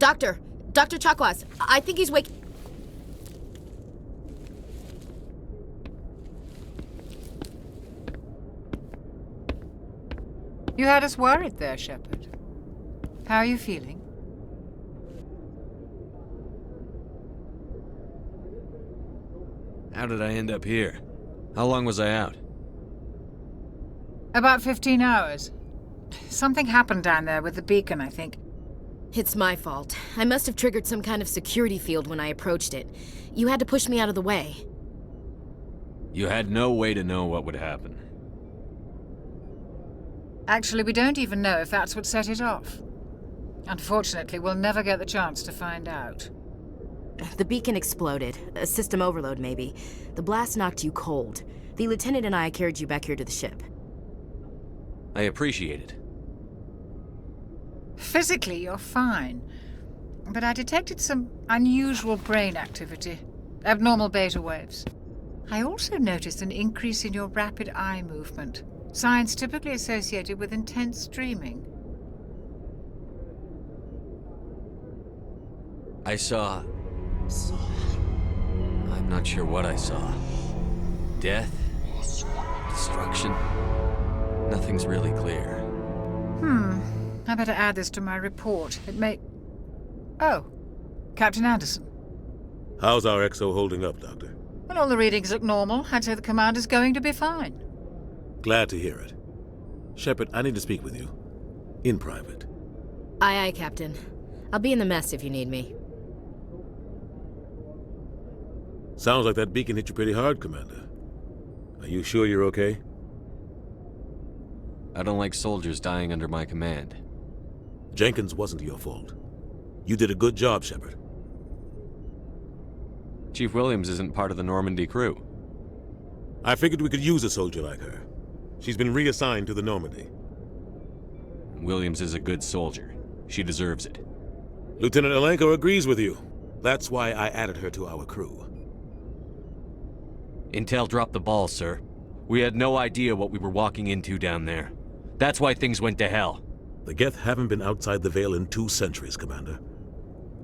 Doctor! Dr. Chakwas, I think he's wake... You had us worried there, Shepard. How are you feeling? How did I end up here? How long was I out? About 15 hours. Something happened down there with the beacon, I think. It's my fault. I must have triggered some kind of security field when I approached it. You had to push me out of the way. You had no way to know what would happen. Actually, we don't even know if that's what set it off. Unfortunately, we'll never get the chance to find out. The beacon exploded. A system overload, maybe. The blast knocked you cold. The lieutenant and I carried you back here to the ship. I appreciate it. Physically, you're fine. But I detected some unusual brain activity. Abnormal beta waves. I also noticed an increase in your rapid eye movement. Signs typically associated with intense dreaming. I saw... I'm not sure what I saw. Death? Destruction? Nothing's really clear. I better add this to my report. It may... Oh, Captain Anderson. How's our XO holding up, Doctor? Well, all the readings look normal. I'd say the commander's going to be fine. Glad to hear it. Shepard, I need to speak with you. In private. Aye, aye, Captain. I'll be in the mess if you need me. Sounds like that beacon hit you pretty hard, Commander. Are you sure you're okay? I don't like soldiers dying under my command. Jenkins wasn't your fault. You did a good job, Shepard. Chief Williams isn't part of the Normandy crew. I figured we could use a soldier like her. She's been reassigned to the Normandy. Williams is a good soldier. She deserves it. Lieutenant Alenko agrees with you. That's why I added her to our crew. Intel dropped the ball, sir. We had no idea what we were walking into down there. That's why things went to hell. The Geth haven't been outside the Veil in 2 centuries, Commander.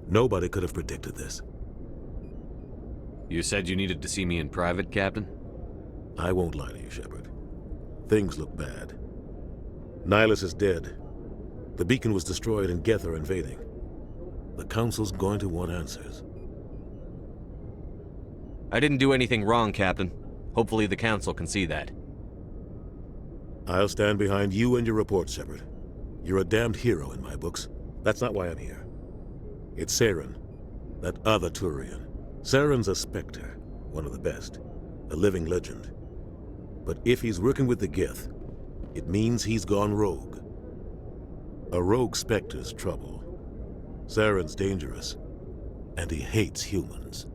Nobody could have predicted this. You said you needed to see me in private, Captain? I won't lie to you, Shepard. Things look bad. Nihilus is dead. The beacon was destroyed and Geth are invading. The Council's going to want answers. I didn't do anything wrong, Captain. Hopefully the Council can see that. I'll stand behind you and your report, Shepard. You're a damned hero in my books. That's not why I'm here. It's Saren, that other Turian. Saren's a Spectre, one of the best, a living legend. But if he's working with the Geth, it means he's gone rogue. A rogue Spectre's trouble. Saren's dangerous, and he hates humans.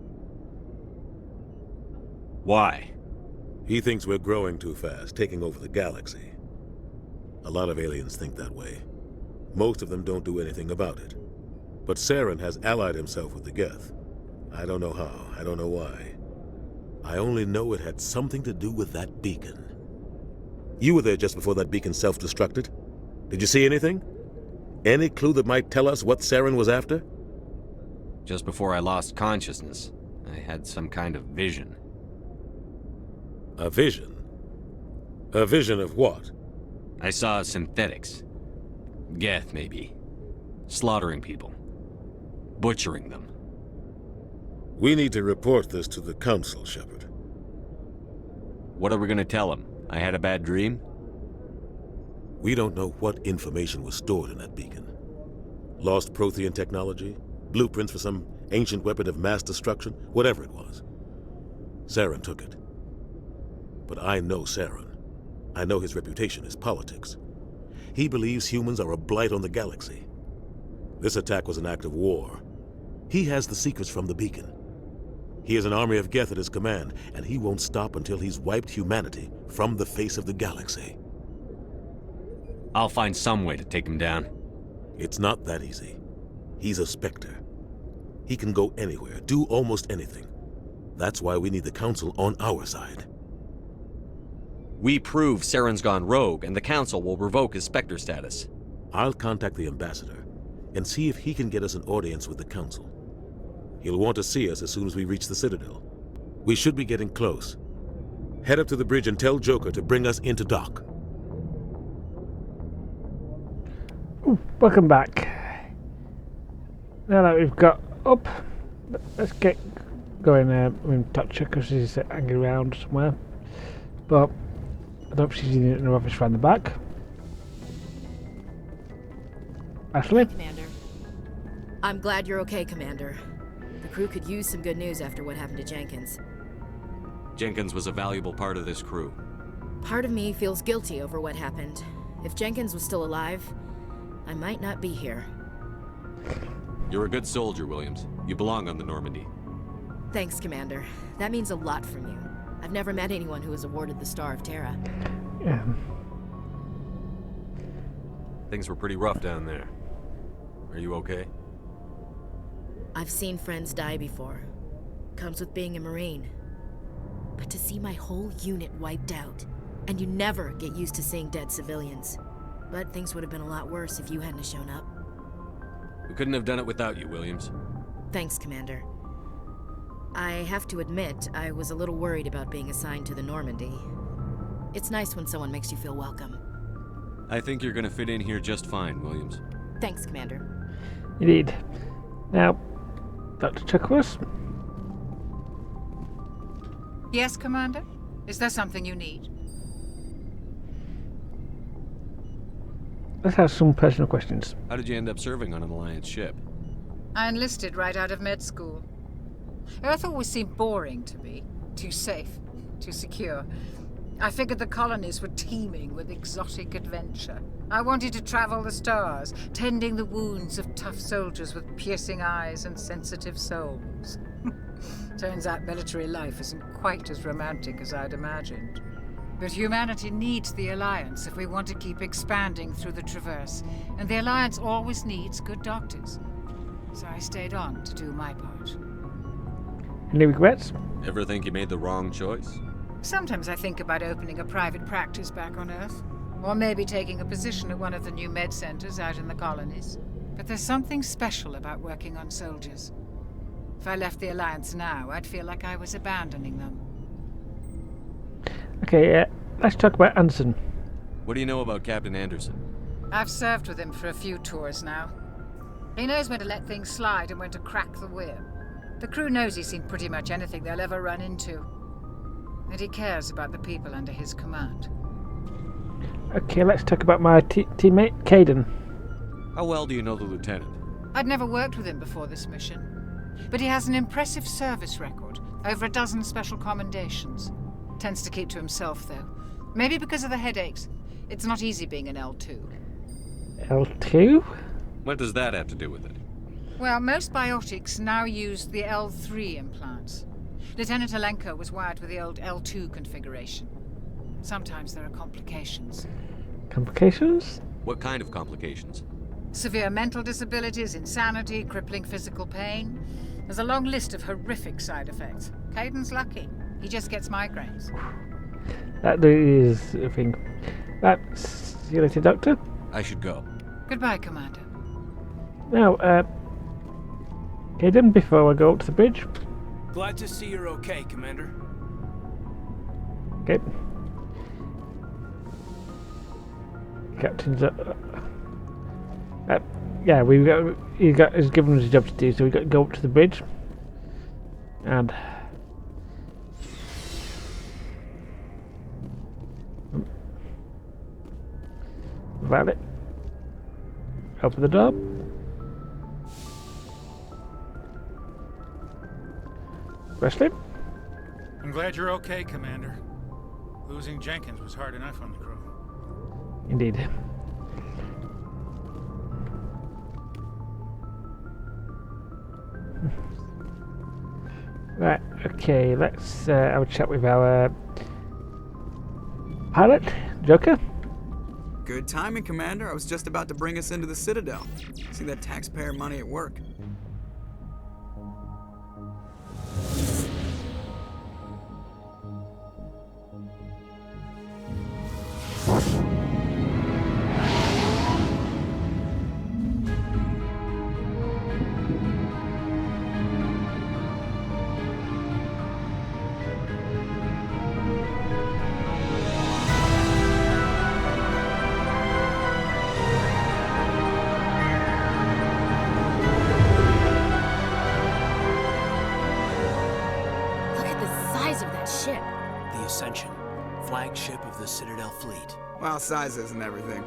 Why? He thinks we're growing too fast, taking over the galaxy. A lot of aliens think that way. Most of them don't do anything about it. But Saren has allied himself with the Geth. I don't know how, I don't know why. I only know it had something to do with that beacon. You were there just before that beacon self-destructed. Did you see anything? Any clue that might tell us what Saren was after? Just before I lost consciousness, I had some kind of vision. A vision? A vision of what? I saw synthetics. Geth, maybe. Slaughtering people. Butchering them. We need to report this to the Council, Shepard. What are we gonna tell them? I had a bad dream? We don't know what information was stored in that beacon. Lost Prothean technology? Blueprints for some ancient weapon of mass destruction? Whatever it was. Saren took it. But I know Saren. I know his reputation is politics. He believes humans are a blight on the galaxy. This attack was an act of war. He has the secrets from the beacon. He has an army of Geth at his command, and he won't stop until he's wiped humanity from the face of the galaxy. I'll find some way to take him down. It's not that easy. He's a Spectre. He can go anywhere, do almost anything. That's why we need the Council on our side. We prove Saren's gone rogue, and the Council will revoke his Spectre status. I'll contact the ambassador. and see if he can get us an audience with the Council. He'll want to see us as soon as we reach the Citadel. We should be getting close. Head up to the bridge and tell Joker to bring us into dock. Ooh, welcome back. Now that we've got up, let's get going. I mean, touch her because she's hanging around somewhere. But I don't think she's in her office around the back. Ashley? Commander. I'm glad you're okay, Commander. The crew could use some good news after what happened to Jenkins. Jenkins was a valuable part of this crew. Part of me feels guilty over what happened. If Jenkins was still alive, I might not be here. You're a good soldier, Williams. You belong on the Normandy. Thanks, Commander. That means a lot from you. I've never met anyone who was awarded the Star of Terra. Yeah. Things were pretty rough down there. Are you okay? I've seen friends die before. Comes with being a Marine. But to see my whole unit wiped out, and you never get used to seeing dead civilians. But things would have been a lot worse if you hadn't shown up. We couldn't have done it without you, Williams. Thanks, Commander. I have to admit, I was a little worried about being assigned to the Normandy. It's nice when someone makes you feel welcome. I think you're gonna fit in here just fine, Williams. Thanks, Commander. Indeed. Now, Dr. Chuckworth? Yes, Commander? Is there something you need? Let's have some personal questions. How did you end up serving on an Alliance ship? I enlisted right out of med school. Earth always seemed boring to me. Too safe, too secure. I figured the colonies were teeming with exotic adventure. I wanted to travel the stars, tending the wounds of tough soldiers with piercing eyes and sensitive souls. Turns out military life isn't quite as romantic as I'd imagined. But humanity needs the Alliance if we want to keep expanding through the Traverse, and the Alliance always needs good doctors. So I stayed on to do my part. Any regrets? Ever think you made the wrong choice? Sometimes I think about opening a private practice back on Earth, or maybe taking a position at one of the new med centers out in the colonies. But there's something special about working on soldiers. If I left the Alliance now, I'd feel like I was abandoning them. Okay, let's talk about Anson. What do you know about Captain Anderson? I've served with him for a few tours now. He knows when to let things slide and when to crack the whip. The crew knows he's seen pretty much anything they'll ever run into. And he cares about the people under his command. Okay, let's talk about my teammate, Caden. How well do you know the lieutenant? I'd never worked with him before this mission. But he has an impressive service record, over a dozen special commendations. Tends to keep to himself, though. Maybe because of the headaches. It's not easy being an L2. L2? What does that have to do with it? Well, most biotics now use the L3 implants. Lieutenant Alenko was wired with the old L2 configuration. Sometimes there are complications. Complications? What kind of complications? Severe mental disabilities, insanity, crippling physical pain. There's a long list of horrific side effects. Caden's lucky. He just gets migraines. That is a thing. Right, see you later, Doctor. I should go. Goodbye, Commander. Now, Caden, before I go up to the bridge. Glad to see you're okay, Commander. Okay. Captain's yeah, he's given us a job to do, so we got to go up to the bridge. And Violet, open the door. Wesley? I'm glad you're okay, Commander. Losing Jenkins was hard enough on the crew. Indeed. Right, okay, let's have a chat with our pilot, Joker. Good timing, Commander. I was just about to bring us into the Citadel. See that taxpayer money at work. What ship? The Ascension, flagship of the Citadel fleet. Well, sizes and everything.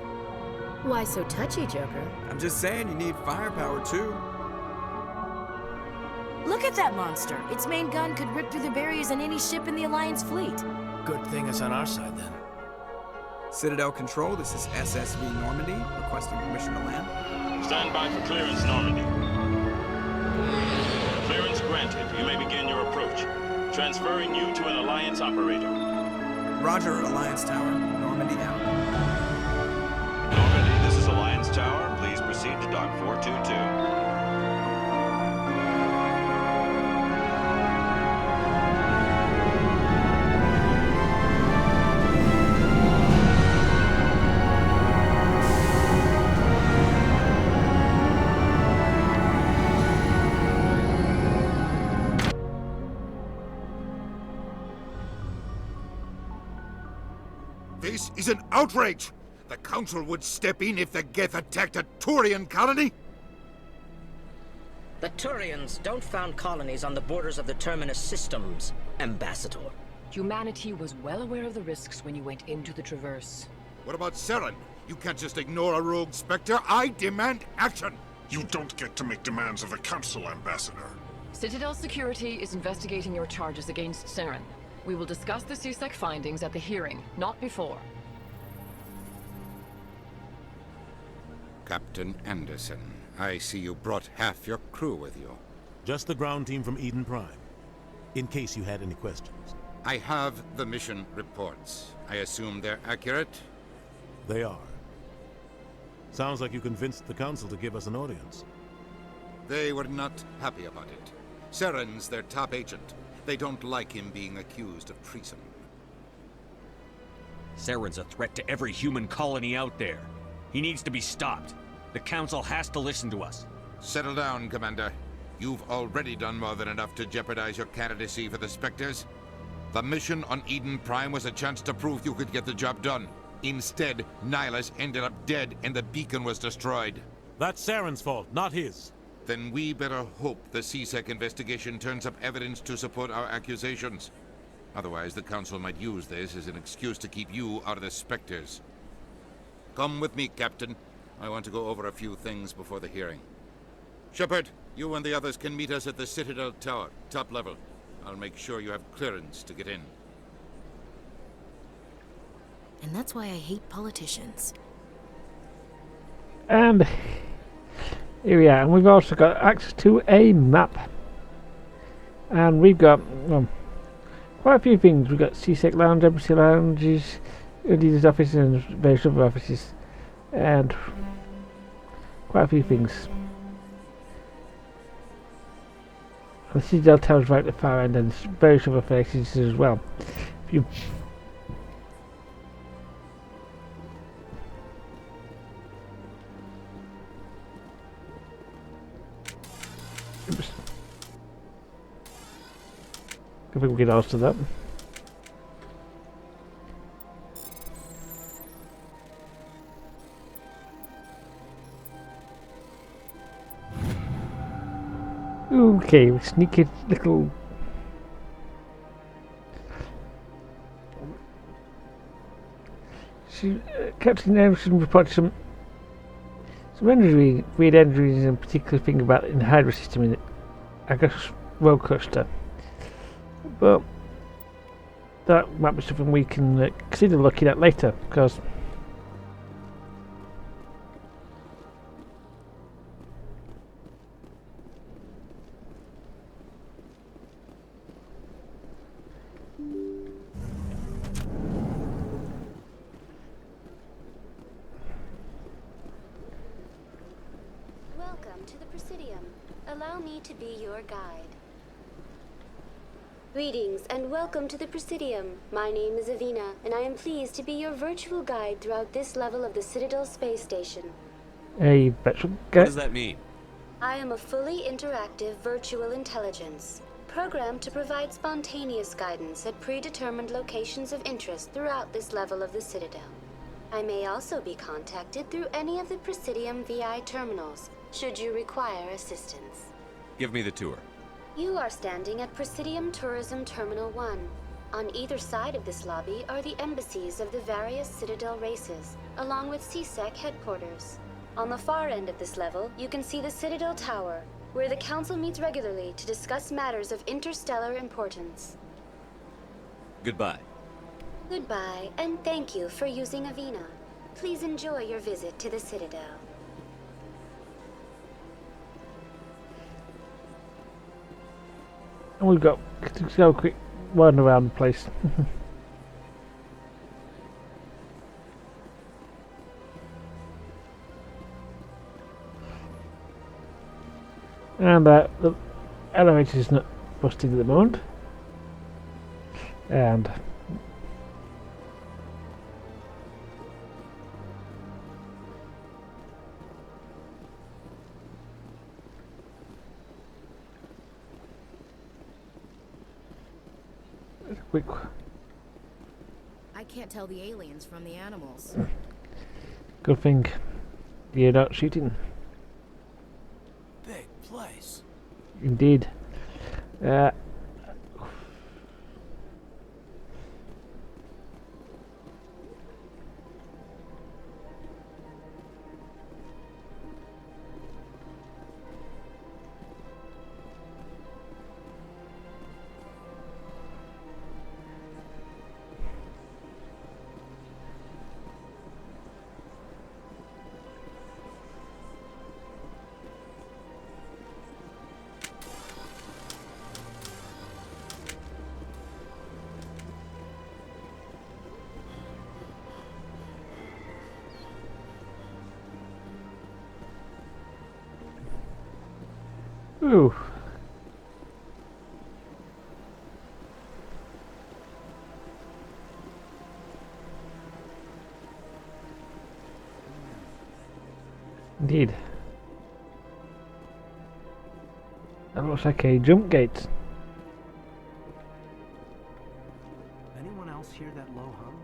Why so touchy, Joker? I'm just saying you need firepower too. Look at that monster! Its main gun could rip through the barriers in any ship in the Alliance fleet. Good thing it's on our side then. Citadel Control, this is SSV Normandy, requesting permission to land. Stand by for clearance, Normandy. Clearance granted. You may begin your approach. Transferring you to an Alliance operator. Roger, Alliance Tower. Normandy out. Normandy, this is Alliance Tower. Please proceed to Dock 422. This is an outrage! The Council would step in if the Geth attacked a Turian colony? The Turians don't found colonies on the borders of the Terminus systems, Ambassador. Humanity was well aware of the risks when you went into the Traverse. What about Saren? You can't just ignore a rogue Spectre. I demand action! You don't get to make demands of the Council, Ambassador. Citadel Security is investigating your charges against Saren. We will discuss the CSEC findings at the hearing, not before. Captain Anderson, I see you brought half your crew with you. Just the ground team from Eden Prime, in case you had any questions. I have the mission reports. I assume they're accurate? They are. Sounds like you convinced the Council to give us an audience. They were not happy about it. Saren's their top agent. They don't like him being accused of treason. Saren's a threat to every human colony out there. He needs to be stopped. The Council has to listen to us. Settle down, Commander. You've already done more than enough to jeopardize your candidacy for the Spectres. The mission on Eden Prime was a chance to prove you could get the job done. Instead, Nihilus ended up dead and the beacon was destroyed. That's Saren's fault, not his. Then we better hope the CSEC investigation turns up evidence to support our accusations. Otherwise, the Council might use this as an excuse to keep you out of the Spectres. Come with me, Captain. I want to go over a few things before the hearing. Shepard, you and the others can meet us at the Citadel Tower, top level. I'll make sure you have clearance to get in. And that's why I hate politicians. And here we are, and we've also got access to a map. And we've got quite a few things. We've got CSEC Lounge, Embassy Lounges, Leader's Office, and various other offices. And quite a few things. And the Citadel Tower is right at the far end, and various other places as well. If you I think we can answer that. Okay, sneaky little. Captain Anderson reported some weird injuries, and particular thing about in the Hydra system in it. I guess road cluster. But that might be something we can consider looking at later, because Welcome to the Presidium. Allow me to be your guide. Greetings and welcome to the Presidium. My name is Avina, and I am pleased to be your virtual guide throughout this level of the Citadel space station. A virtual guide? What does that mean? I am a fully interactive virtual intelligence, programmed to provide spontaneous guidance at predetermined locations of interest throughout this level of the Citadel. I may also be contacted through any of the Presidium VI terminals, should you require assistance. Give me the tour. You are standing at Presidium Tourism Terminal 1. On either side of this lobby are the embassies of the various Citadel races, along with CSEC headquarters. On the far end of this level, you can see the Citadel Tower, where the Council meets regularly to discuss matters of interstellar importance. Goodbye. Goodbye, and thank you for using Avina. Please enjoy your visit to the Citadel. And we've got to go a quick run around the place. And the elevator is not busting at the moment. And quick. I can't tell the aliens from the animals. Good thing you're not shooting. Big place. Indeed. Ooh. Indeed. That looks like a jump gate. Anyone else hear that low hum?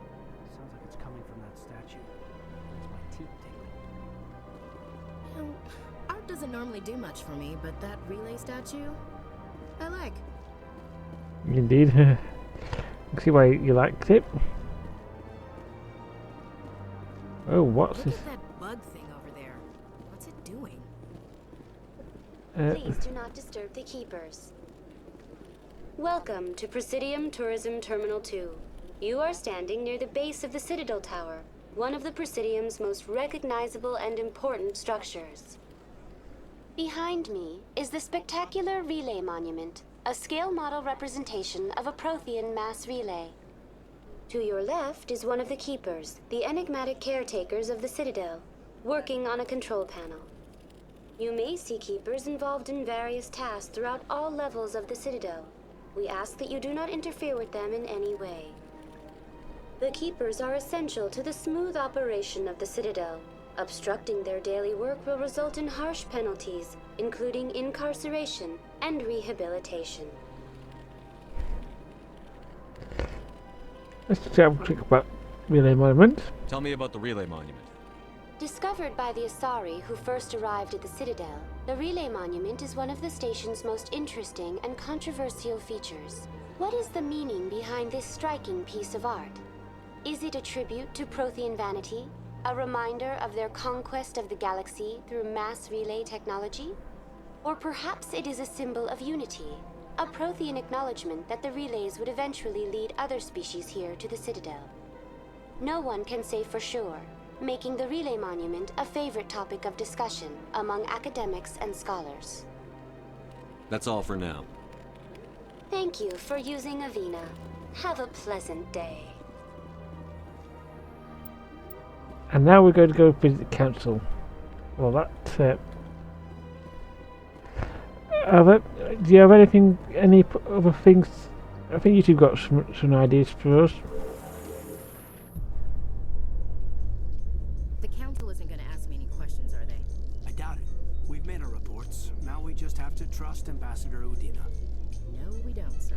Sounds like it's coming from that statue. Makes my teeth tingle. Art doesn't normally do much for me, but that relay statue, I like. Indeed. I can see why you liked it. Oh, what's Look this? at that bug thing over there. What's it doing? Please do not disturb the keepers. Welcome to Presidium Tourism Terminal 2. You are standing near the base of the Citadel Tower, one of the Presidium's most recognizable and important structures. Behind me is the spectacular Relay Monument, a scale model representation of a Prothean mass relay. To your left is one of the keepers, the enigmatic caretakers of the Citadel, working on a control panel. You may see keepers involved in various tasks throughout all levels of the Citadel. We ask that you do not interfere with them in any way. The keepers are essential to the smooth operation of the Citadel. Obstructing their daily work will result in harsh penalties, including incarceration and rehabilitation. Let's just have a quick about Relay Monument. Tell me about the Relay Monument. Discovered by the Asari who first arrived at the Citadel, the Relay Monument is one of the station's most interesting and controversial features. What is the meaning behind this striking piece of art? Is it a tribute to Prothean vanity? A reminder of their conquest of the galaxy through mass relay technology? Or perhaps it is a symbol of unity, a Prothean acknowledgement that the relays would eventually lead other species here to the Citadel. No one can say for sure, making the Relay Monument a favorite topic of discussion among academics and scholars. That's all for now. Thank you for using Avina. Have a pleasant day. And now we're going to go visit the council. Well, that's it. Do you have anything, any other things? I think you two got some ideas for us. The council isn't going to ask me any questions, are they? I doubt it. We've made our reports. Now we just have to trust Ambassador Udina. No, we don't, sir.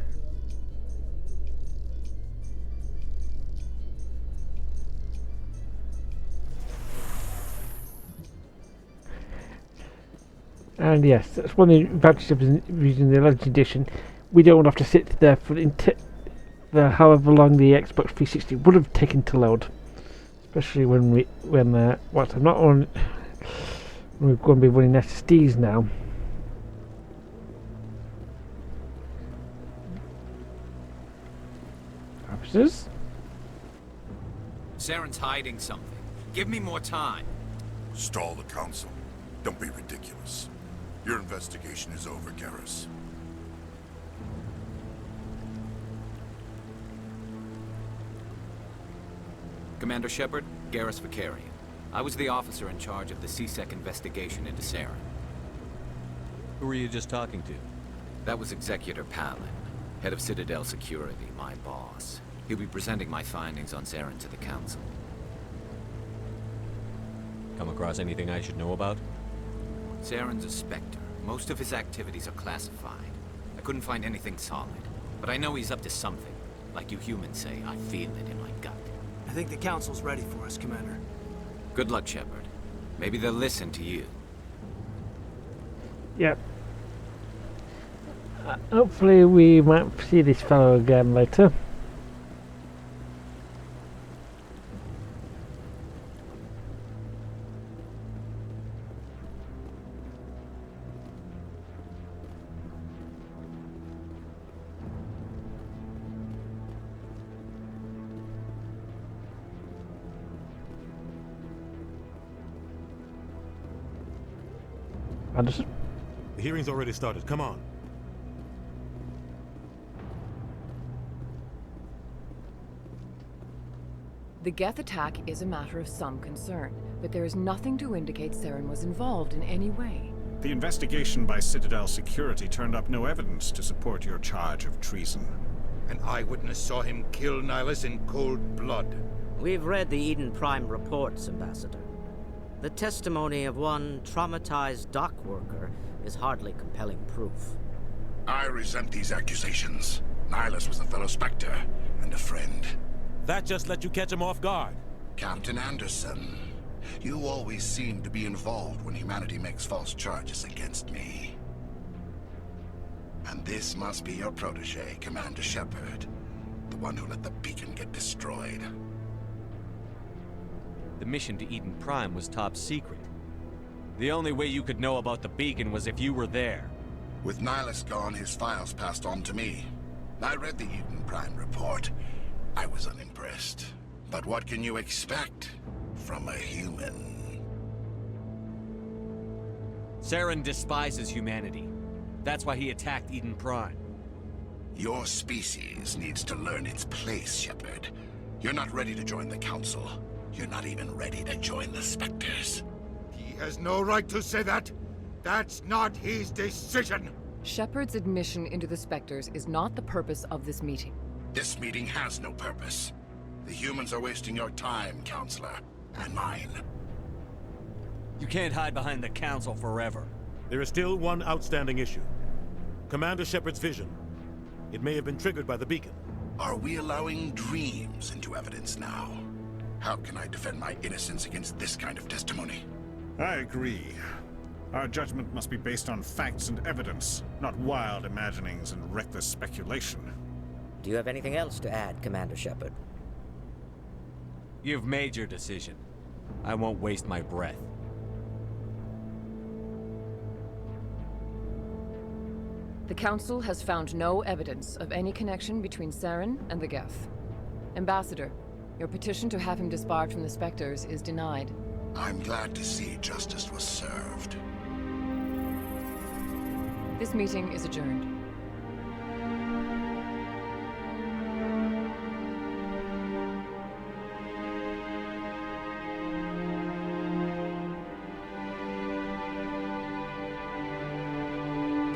And yes, that's one of the advantages of using the Legend Edition. We don't have to sit there for however long the Xbox 360 would have taken to load, especially when I'm not on. We're going to be running SSDs now. Officers? Saren's hiding something. Give me more time. Stall the council. Don't be ridiculous. Your investigation is over, Garrus. Commander Shepard, Garrus Vicarian. I was the officer in charge of the CSEC investigation into Saren. Who were you just talking to? That was Executor Palin, head of Citadel Security, my boss. He'll be presenting my findings on Saren to the Council. Come across anything I should know about? Saren's a Spectre. Most of his activities are classified. I couldn't find anything solid, but I know he's up to something. Like you humans say, I feel it in my gut. I think the Council's ready for us, Commander. Good luck, Shepard. Maybe they'll listen to you. Yep. Hopefully we might see this fellow again later. Anderson? The hearing's already started. Come on. The Geth attack is a matter of some concern, but there is nothing to indicate Saren was involved in any way. The investigation by Citadel Security turned up no evidence to support your charge of treason. An eyewitness saw him kill Nihilus in cold blood. We've read the Eden Prime reports, Ambassador. The testimony of one traumatized dock worker is hardly compelling proof. I resent these accusations. Nihilus was a fellow Spectre and a friend. That just let you catch him off guard. Captain Anderson, you always seem to be involved when humanity makes false charges against me. And this must be your protege, Commander Shepard, the one who let the beacon get destroyed. The mission to Eden Prime was top secret. The only way you could know about the beacon was if you were there. With Nihilus gone, his files passed on to me. I read the Eden Prime report. I was unimpressed. But what can you expect from a human? Saren despises humanity. That's why he attacked Eden Prime. Your species needs to learn its place, Shepard. You're not ready to join the Council. You're not even ready to join the Spectres. He has no right to say that. That's not his decision. Shepard's admission into the Spectres is not the purpose of this meeting. This meeting has no purpose. The humans are wasting your time, Counselor, and mine. You can't hide behind the Council forever. There is still one outstanding issue. Commander Shepard's vision. It may have been triggered by the beacon. Are we allowing dreams into evidence now? How can I defend my innocence against this kind of testimony? I agree. Our judgment must be based on facts and evidence, not wild imaginings and reckless speculation. Do you have anything else to add, Commander Shepard? You've made your decision. I won't waste my breath. The Council has found no evidence of any connection between Saren and the Geth. Ambassador, your petition to have him disbarred from the Spectres is denied. I'm glad to see justice was served. This meeting is adjourned.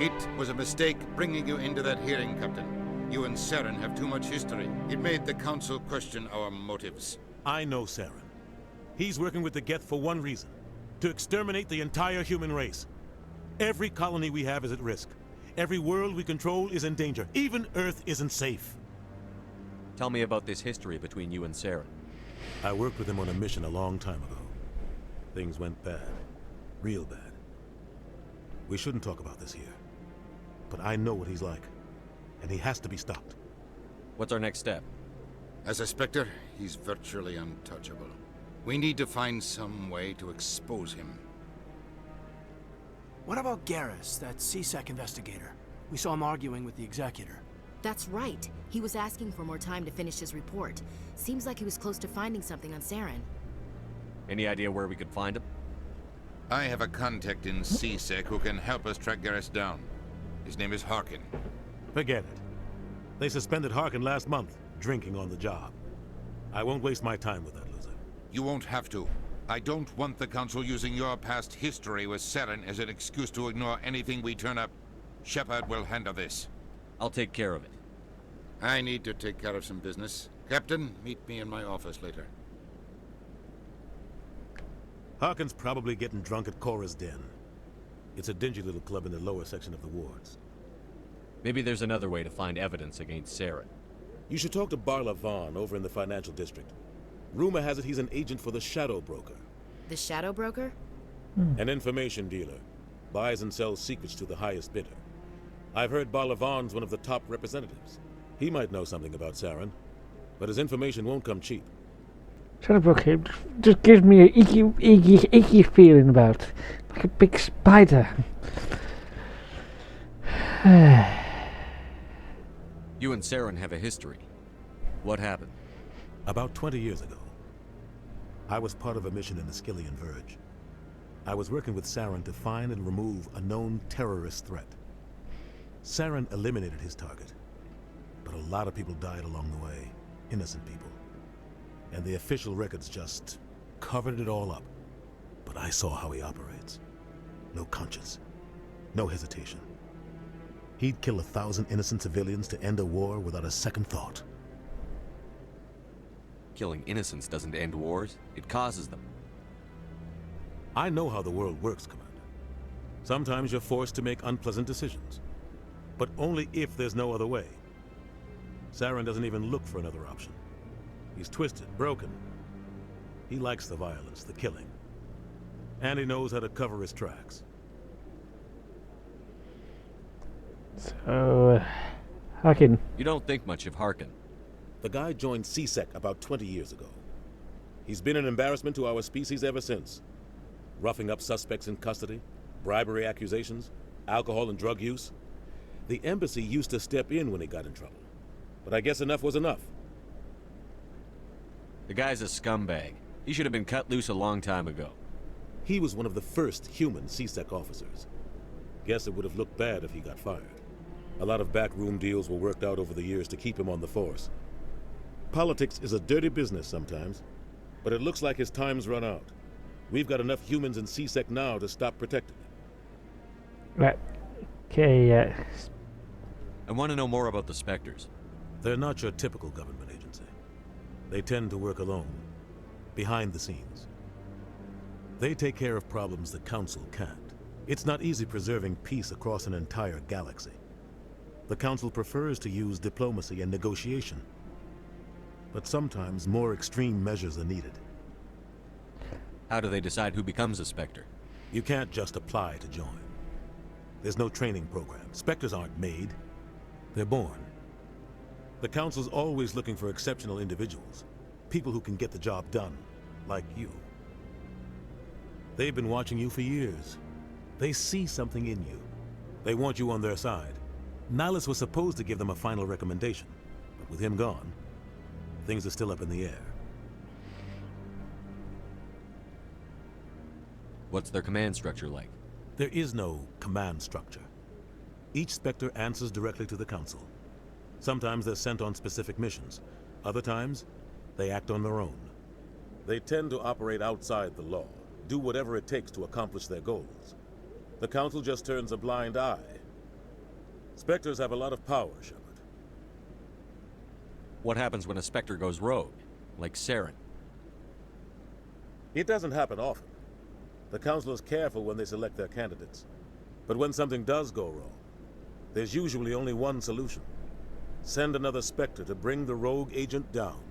It was a mistake bringing you into that hearing, Captain. You and Saren have too much history. It made the Council question our motives. I know Saren. He's working with the Geth for one reason. To exterminate the entire human race. Every colony we have is at risk. Every world we control is in danger. Even Earth isn't safe. Tell me about this history between you and Saren. I worked with him on a mission a long time ago. Things went bad. Real bad. We shouldn't talk about this here. But I know what he's like. And he has to be stopped. What's our next step? As a Spectre, he's virtually untouchable. We need to find some way to expose him. What about Garrus, that CSEC investigator? We saw him arguing with the Executor. That's right. He was asking for more time to finish his report. Seems like he was close to finding something on Saren. Any idea where we could find him? I have a contact in CSEC who can help us track Garrus down. His name is Harkin. Forget it. They suspended Harkin last month, drinking on the job. I won't waste my time with that loser. You won't have to. I don't want the Council using your past history with Saren as an excuse to ignore anything we turn up. Shepard will handle this. I'll take care of it. I need to take care of some business. Captain, meet me in my office later. Harkin's probably getting drunk at Cora's Den. It's a dingy little club in the lower section of the wards. Maybe there's another way to find evidence against Saren. You should talk to Barla Vaughn over in the financial district. Rumor has it he's an agent for the Shadow Broker. The Shadow Broker? An information dealer. Buys and sells secrets to the highest bidder. I've heard Barla Vaughn's one of the top representatives. He might know something about Saren, but his information won't come cheap. Shadow Broker just gives me an icky feeling about it. Like a big spider. You and Saren have a history. What happened? About 20 years ago, I was part of a mission in the Skillian Verge. I was working with Saren to find and remove a known terrorist threat. Saren eliminated his target, but a lot of people died along the way, innocent people. And the official records just covered it all up. But I saw how he operates. No conscience, no hesitation. He'd kill 1,000 innocent civilians to end a war without a second thought. Killing innocents doesn't end wars, it causes them. I know how the world works, Commander. Sometimes you're forced to make unpleasant decisions. But only if there's no other way. Saren doesn't even look for another option. He's twisted, broken. He likes the violence, the killing. And he knows how to cover his tracks. So, Harkin. You don't think much of Harkin. The guy joined CSEC about 20 years ago. He's been an embarrassment to our species ever since. Roughing up suspects in custody, bribery accusations, alcohol and drug use. The embassy used to step in when he got in trouble. But I guess enough was enough. The guy's a scumbag. He should have been cut loose a long time ago. He was one of the first human CSEC officers. Guess it would have looked bad if he got fired. A lot of backroom deals were worked out over the years to keep him on the force. Politics is a dirty business sometimes, but it looks like his time's run out. We've got enough humans in CSEC now to stop protecting him. Right. Okay, I want to know more about the Spectres. They're not your typical government agency. They tend to work alone, behind the scenes. They take care of problems the Council can't. It's not easy preserving peace across an entire galaxy. The Council prefers to use diplomacy and negotiation. But sometimes more extreme measures are needed. How do they decide who becomes a Spectre? You can't just apply to join. There's no training program. Spectres aren't made. They're born. The Council's always looking for exceptional individuals. People who can get the job done, like you. They've been watching you for years. They see something in you. They want you on their side. Nihilus was supposed to give them a final recommendation, but with him gone, things are still up in the air. What's their command structure like? There is no command structure. Each Spectre answers directly to the Council. Sometimes they're sent on specific missions. Other times, they act on their own. They tend to operate outside the law, do whatever it takes to accomplish their goals. The Council just turns a blind eye. Spectres have a lot of power, Shepard. What happens when a Spectre goes rogue, like Saren? It doesn't happen often. The Council is careful when they select their candidates. But when something does go wrong, there's usually only one solution. Send another Spectre to bring the rogue agent down.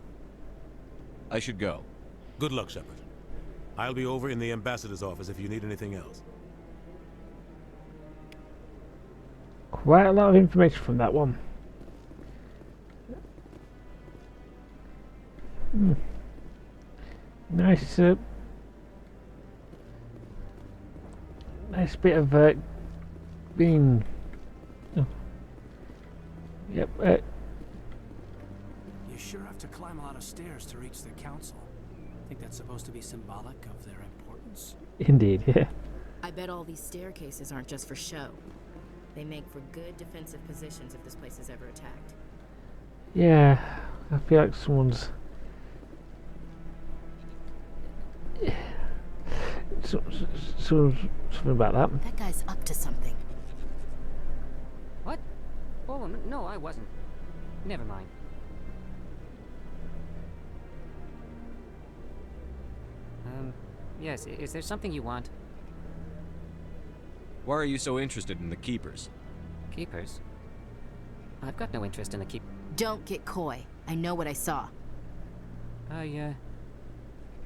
I should go. Good luck, Shepard. I'll be over in the ambassador's office if you need anything else. Quite a lot of information from that one. Nice, nice bit of green. Oh. Yep. You sure have to climb a lot of stairs to reach the council. Think that's supposed to be symbolic of their importance? Indeed, yeah. I bet all these staircases aren't just for show. They make for good defensive positions if this place is ever attacked. Yeah, I feel like someone's something about that. That guy's up to something. What? Oh, no, I wasn't. Never mind. Yes, is there something you want? Why are you so interested in the Keepers? Keepers? I've got no interest in the keep... Don't get coy. I know what I saw. I'm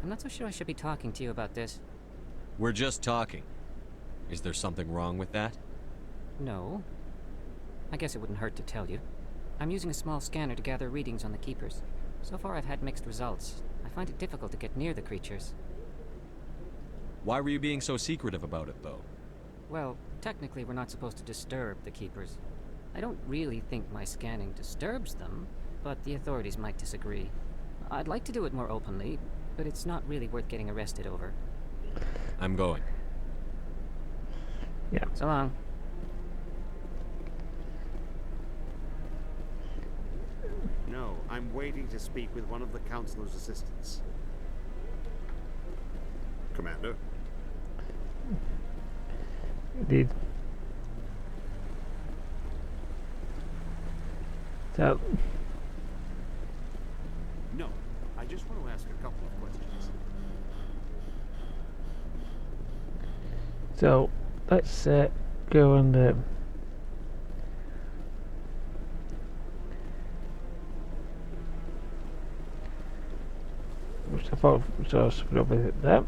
not so sure I should be talking to you about this. We're just talking. Is there something wrong with that? No. I guess it wouldn't hurt to tell you. I'm using a small scanner to gather readings on the Keepers. So far I've had mixed results. I find it difficult to get near the creatures. Why were you being so secretive about it, though? Well, technically we're not supposed to disturb the Keepers. I don't really think my scanning disturbs them, but the authorities might disagree. I'd like to do it more openly, but it's not really worth getting arrested over. I'm going. Yeah. So long. No, I'm waiting to speak with one of the Councilor's assistants. Commander? Indeed. So... No, I just want to ask a couple of questions. So, let's go and... which I thought was also put up with it there.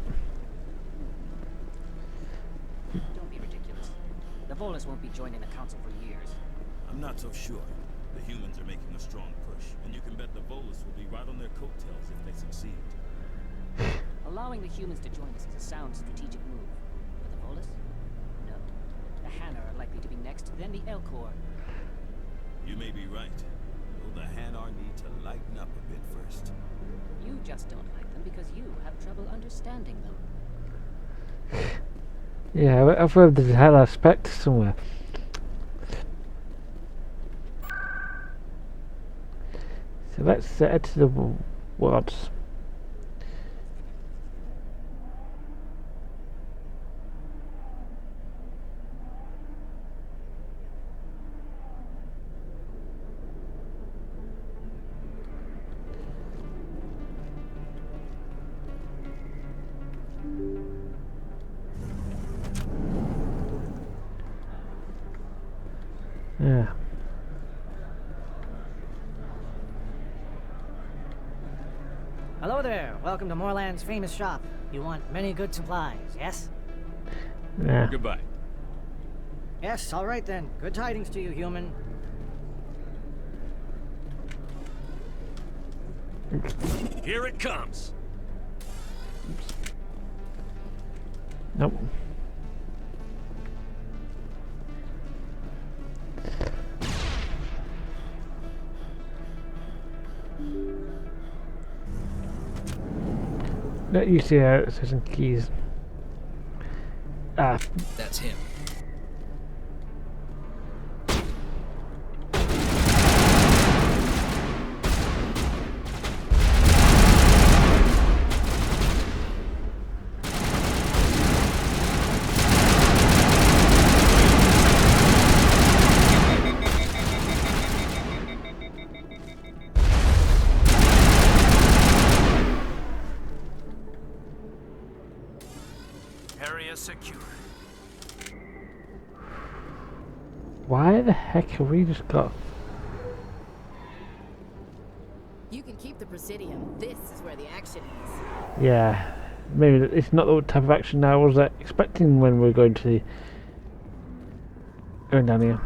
Don't be ridiculous. The Volus won't be joining the Council for years. I'm not so sure. The humans are making a strong push, and you can bet the Volus will be right on their coattails if they succeed. Allowing the humans to join us is a sound strategic move. But the Volus? No. The Hanar are likely to be next, then the Elcor. You may be right. Though the Hanar need to lighten up a bit first. You just don't like them because you have trouble understanding them. Yeah, I've heard there's a hell aspect somewhere. So let's head to the wards. Yeah. Hello there. Welcome to Moorland's famous shop. You want many good supplies, yes? Yeah. Goodbye. Yes, all right then. Good tidings to you, human. Here it comes. Nope. Not used to certain keys. Ah. That's him. Secure. Why the heck have we just got... You can keep the Presidium. This is where the action is. Yeah, maybe it's not the type of action I was expecting when we're going to going down here.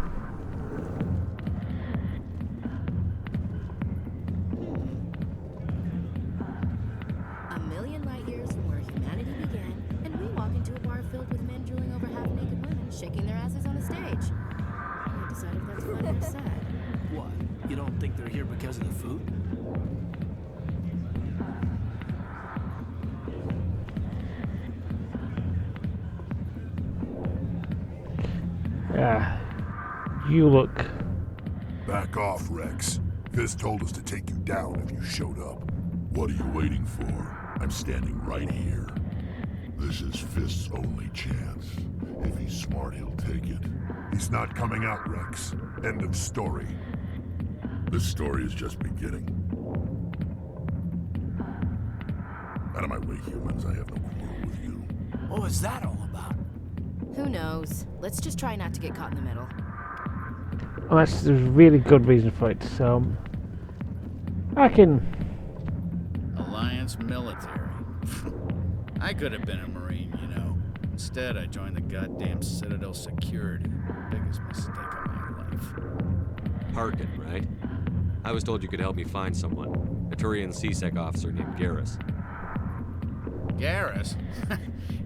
don't think they're here because of the food? Yeah. You look. Back off, Rex. Fist told us to take you down if you showed up. What are you waiting for? I'm standing right here. This is Fist's only chance. If he's smart, he'll take it. He's not coming out, Rex. End of story. This story is just beginning. Out of my way, humans. I have no quarrel with you. What was that all about? Who knows? Let's just try not to get caught in the middle. Well, that's a really good reason for it, so... I can... Alliance military. I could have been a Marine, you know. Instead, I joined the goddamn Citadel security. Biggest mistake of my life. Harkin, right? I was told you could help me find someone. A Turian CSEC officer named Garrus. Garrus?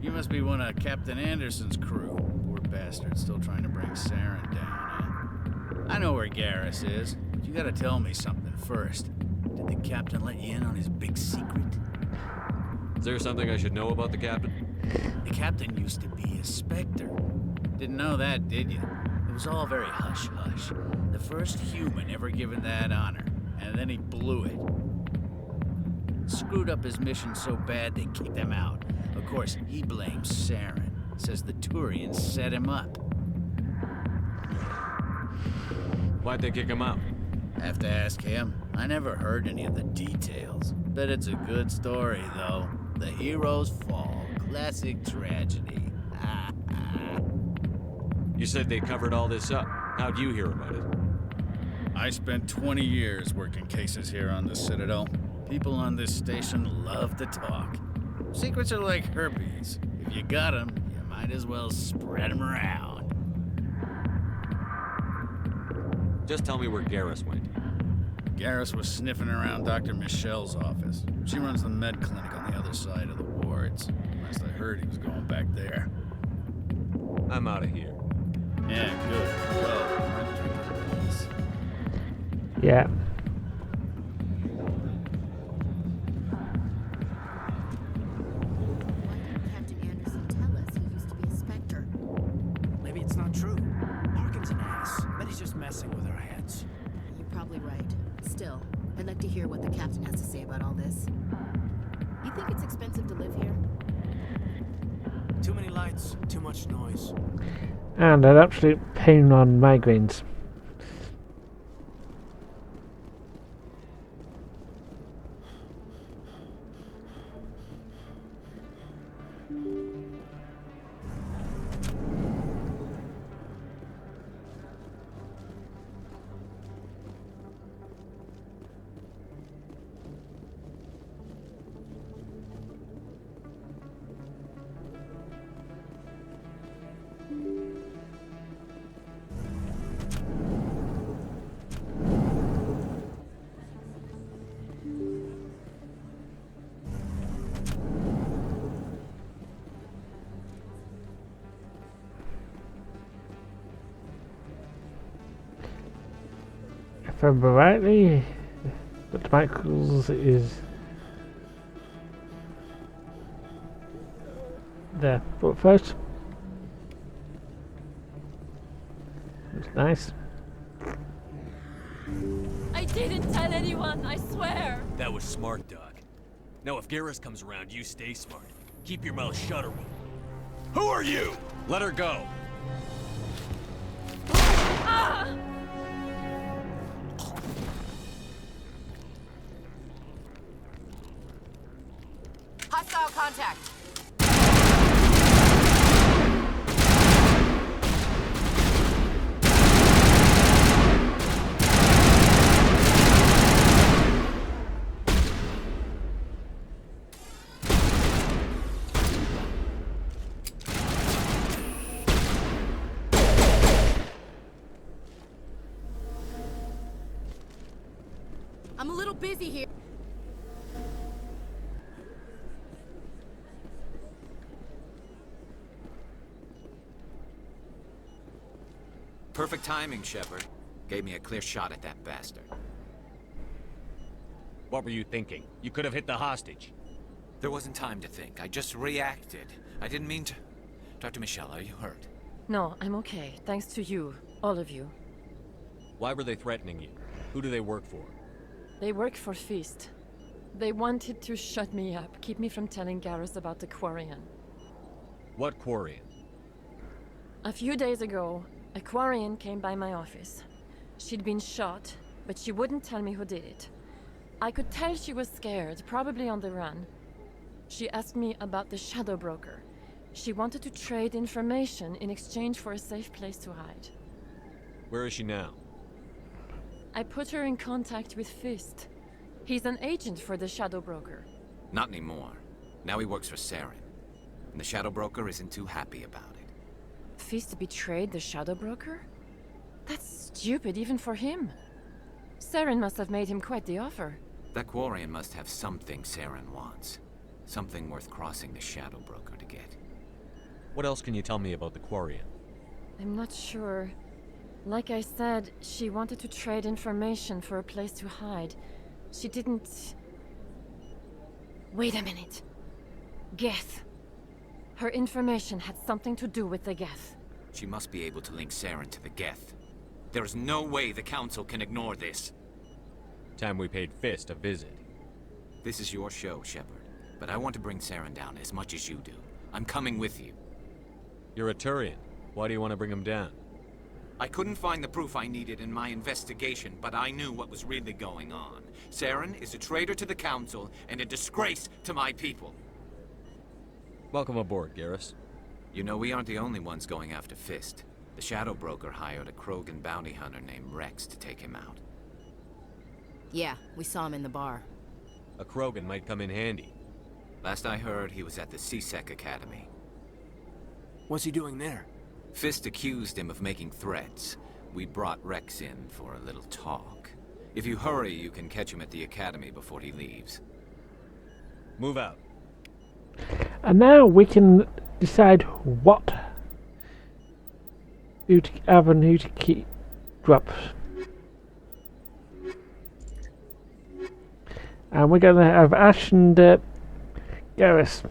You must be one of Captain Anderson's crew. Poor bastard, still trying to bring Saren down, I know where Garrus is, but you gotta tell me something first. Did the captain let you in on his big secret? Is there something I should know about the captain? The captain used to be a Spectre. Didn't know that, did you? It was all very hush-hush. The first human ever given that honor, and then he blew it. Screwed up his mission so bad they kicked him out. Of course, he blames Saren. Says the Turians set him up. Why'd they kick him out? Have to ask him. I never heard any of the details. Bet it's a good story, though. The heroes fall. Classic tragedy. You said they covered all this up. How'd you hear about it? I spent 20 years working cases here on the Citadel. People on this station love to talk. Secrets are like herpes. If you got them, you might as well spread them around. Just tell me where Garrus went. Garrus was sniffing around Dr. Michelle's office. She runs the med clinic on the other side of the wards. Last I heard, he was going back there. I'm out of here. Yeah, good. Go. Yeah. Captain Anderson tell us he used to be a Spectre? Maybe it's not true. Harkin's an ass. Bet he's just messing with our heads. You're probably right. Still, I'd like to hear what the captain has to say about all this. You think it's expensive to live here? Too many lights, too much noise. And an absolute pain on migraines. If I remember rightly, Dr. Michaels is there. But first, it's nice. I didn't tell anyone, I swear. That was smart, Doc. Now if Garrus comes around, you stay smart. Keep your mouth shut or we'll... Who are you? Let her go. Ah! Hostile contact! I'm a little busy here. Perfect timing, Shepard. Gave me a clear shot at that bastard. What were you thinking? You could have hit the hostage. There wasn't time to think. I just reacted. I didn't mean to... Dr. Michelle, are you hurt? No, I'm okay. Thanks to you. All of you. Why were they threatening you? Who do they work for? They work for Feast. They wanted to shut me up, keep me from telling Garrus about the Quarian. What Quarian? A few days ago, a Quarian came by my office. She'd been shot, but she wouldn't tell me who did it. I could tell she was scared, probably on the run. She asked me about the Shadow Broker. She wanted to trade information in exchange for a safe place to hide. Where is she now? I put her in contact with Fist. He's an agent for the Shadow Broker. Not anymore. Now he works for Saren. And the Shadow Broker isn't too happy about it. Fist betrayed the Shadow Broker? That's stupid even for him. Saren must have made him quite the offer. That Quarian must have something Saren wants. Something worth crossing the Shadow Broker to get. What else can you tell me about the Quarian? I'm not sure. Like I said, she wanted to trade information for a place to hide. She didn't... Wait a minute. Geth. Her information had something to do with the Geth. She must be able to link Saren to the Geth. There's no way the Council can ignore this. Time we paid Fist a visit. This is your show, Shepard. But I want to bring Saren down as much as you do. I'm coming with you. You're a Turian. Why do you want to bring him down? I couldn't find the proof I needed in my investigation, but I knew what was really going on. Saren is a traitor to the Council and a disgrace to my people. Welcome aboard, Garrus. You know, we aren't the only ones going after Fist. The Shadow Broker hired a Krogan bounty hunter named Rex to take him out. Yeah, we saw him in the bar. A Krogan might come in handy. Last I heard, he was at the CSEC Academy. What's he doing there? Fist accused him of making threats. We brought Rex in for a little talk. If you hurry, you can catch him at the Academy before he leaves. Move out. And now we can decide what avenue to keep drop. And we're going to have Ash and Garrus.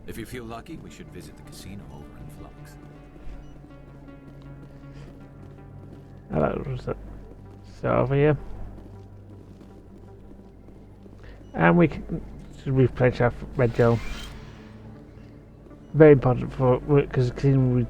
If you feel lucky, we should visit the casino over in Flux. Hello, so over here. And we can replenish our red gel. Very important for because casino